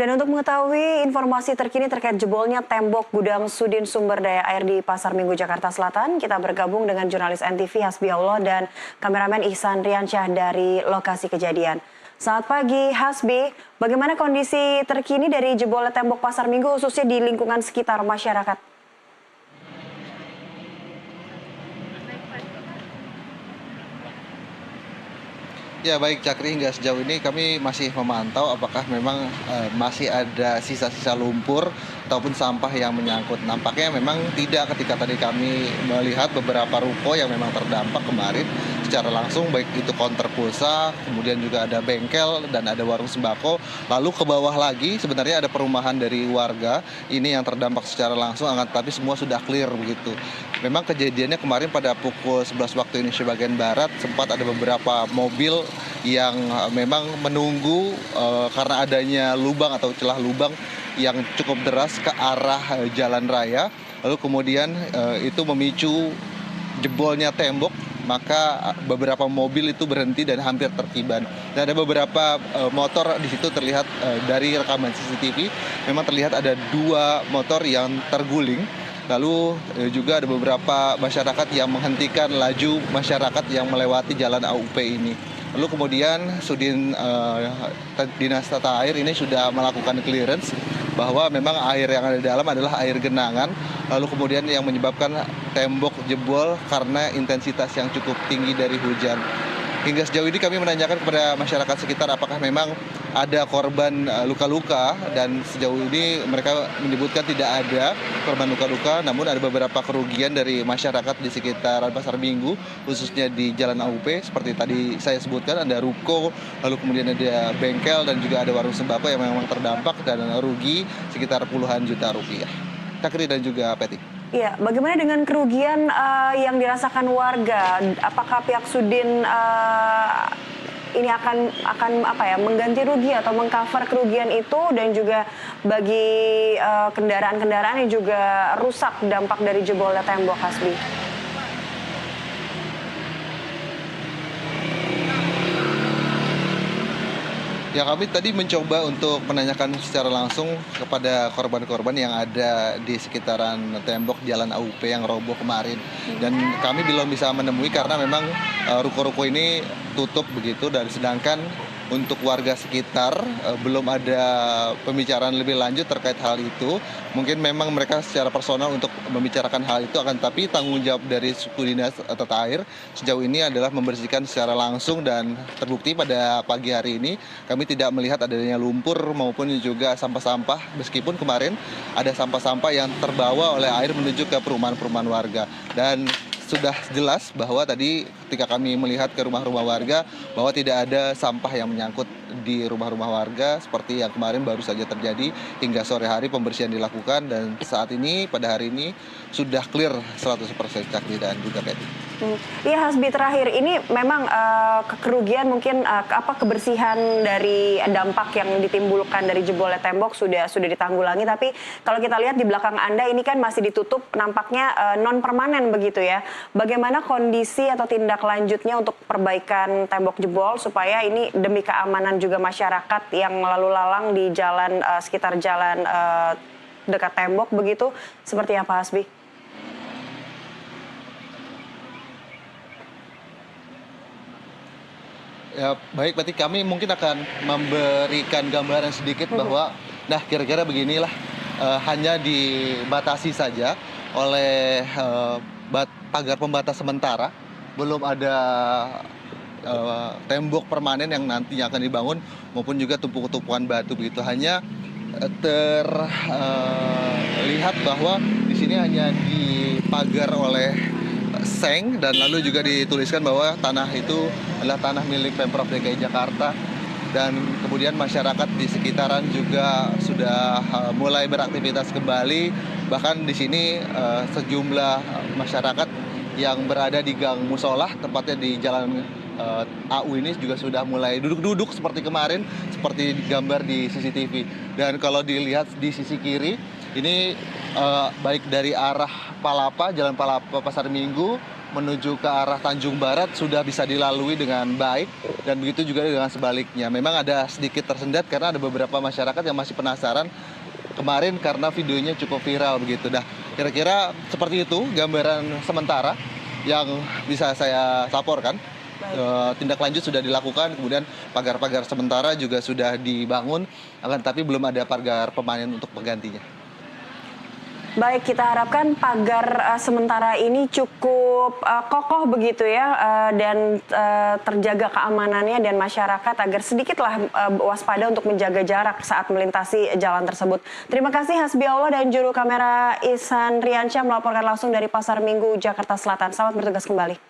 Dan untuk mengetahui informasi terkini terkait jebolnya tembok gudang Sudin Sumber Daya Air di Pasar Minggu, Jakarta Selatan, kita bergabung dengan jurnalis NTV Hasbiaullah dan kameramen Ihsan Riansyah dari lokasi kejadian. Selamat pagi Hasbi, bagaimana kondisi terkini dari jebolnya tembok Pasar Minggu khususnya di lingkungan sekitar masyarakat? Ya baik Cakri, hingga sejauh ini kami masih memantau apakah memang masih ada sisa-sisa lumpur ataupun sampah yang menyangkut. Nampaknya memang tidak ketika tadi kami melihat beberapa ruko yang memang terdampak kemarin secara langsung, baik itu konter pulsa, kemudian juga ada bengkel dan ada warung sembako. Lalu ke bawah lagi sebenarnya ada perumahan dari warga ini yang terdampak secara langsung, akan tetapi semua sudah clear begitu. Memang kejadiannya kemarin pada pukul 11 waktu Indonesia bagian Barat sempat ada beberapa mobil yang memang menunggu karena adanya lubang atau celah lubang yang cukup deras ke arah jalan raya. Lalu kemudian itu memicu jebolnya tembok, maka beberapa mobil itu berhenti dan hampir tertiban. Dan ada beberapa motor di situ terlihat dari rekaman CCTV, memang terlihat ada 2 motor yang terguling. Lalu juga ada beberapa masyarakat yang menghentikan laju masyarakat yang melewati jalan AUP ini. Lalu kemudian Dinas Tata Air ini sudah melakukan clearance bahwa memang air yang ada di dalam adalah air genangan. Lalu kemudian yang menyebabkan tembok jebol karena intensitas yang cukup tinggi dari hujan. Hingga sejauh ini kami menanyakan kepada masyarakat sekitar apakah memang ada korban luka-luka, dan sejauh ini mereka menyebutkan tidak ada korban luka-luka, namun ada beberapa kerugian dari masyarakat di sekitar Pasar Minggu, khususnya di Jalan AUP seperti tadi saya sebutkan, ada ruko, lalu kemudian ada bengkel dan juga ada warung sembako yang memang terdampak dan rugi sekitar puluhan juta rupiah. Cakri dan juga Peti. Iya, bagaimana dengan kerugian yang dirasakan warga? Apakah pihak Sudin ini akan apa ya, mengganti rugi atau mengcover kerugian itu, dan juga bagi kendaraan-kendaraan yang juga rusak dampak dari jebolnya tembok, Hasbi? Ya, kami tadi mencoba untuk menanyakan secara langsung kepada korban-korban yang ada di sekitaran tembok Jalan AUP yang roboh kemarin. Dan kami belum bisa menemui karena memang ruko-ruko ini tutup begitu, dan sedangkan untuk warga sekitar belum ada pembicaraan lebih lanjut terkait hal itu. Mungkin memang mereka secara personal untuk membicarakan hal itu, akan tapi tanggung jawab dari suku dinas tata air sejauh ini adalah membersihkan secara langsung, dan terbukti pada pagi hari ini kami tidak melihat adanya lumpur maupun juga sampah-sampah, meskipun kemarin ada sampah-sampah yang terbawa oleh air menuju ke perumahan-perumahan warga. Dan sudah jelas bahwa tadi ketika kami melihat ke rumah-rumah warga bahwa tidak ada sampah yang menyangkut di rumah-rumah warga seperti yang kemarin baru saja terjadi. Hingga sore hari pembersihan dilakukan, dan saat ini pada hari ini sudah clear 100% Cakri dan juga Peti. Iya, Hasbi, terakhir ini memang kerugian mungkin kebersihan dari dampak yang ditimbulkan dari jebolnya tembok sudah ditanggulangi, tapi kalau kita lihat di belakang Anda ini kan masih ditutup, nampaknya non permanen begitu ya. Bagaimana kondisi atau tindak lanjutnya untuk perbaikan tembok jebol supaya ini demi keamanan juga masyarakat yang lalu lalang di jalan sekitar jalan dekat tembok begitu, seperti apa, Hasbi? Ya, baik, berarti kami mungkin akan memberikan gambaran sedikit bahwa, nah kira-kira beginilah, hanya dibatasi saja oleh pagar pembatas sementara, belum ada tembok permanen yang nantinya akan dibangun, maupun juga tumpukan batu begitu. Hanya terlihat bahwa di sini hanya dipagar oleh seng, dan lalu juga dituliskan bahwa tanah itu adalah tanah milik Pemprov DKI Jakarta, dan kemudian masyarakat di sekitaran juga sudah mulai beraktivitas kembali. Bahkan di sini sejumlah masyarakat yang berada di Gang Musolah, tepatnya di Jalan AU ini juga sudah mulai duduk-duduk seperti kemarin, seperti gambar di CCTV. Dan kalau dilihat di sisi kiri, ini baik dari arah Palapa, Jalan Palapa Pasar Minggu, menuju ke arah Tanjung Barat sudah bisa dilalui dengan baik, dan begitu juga dengan sebaliknya. Memang ada sedikit tersendat karena ada beberapa masyarakat yang masih penasaran kemarin karena videonya cukup viral begitu. Dah, kira-kira seperti itu gambaran sementara yang bisa saya laporkan. Tindak lanjut sudah dilakukan, kemudian pagar-pagar sementara juga sudah dibangun, akan tapi belum ada pagar permanen untuk penggantinya. Baik, kita harapkan pagar sementara ini cukup kokoh begitu ya, dan terjaga keamanannya dan masyarakat agar sedikitlah waspada untuk menjaga jarak saat melintasi jalan tersebut. Terima kasih Hasbi Allah dan juru kamera Ihsan Riansyah melaporkan langsung dari Pasar Minggu, Jakarta Selatan. Selamat bertugas kembali.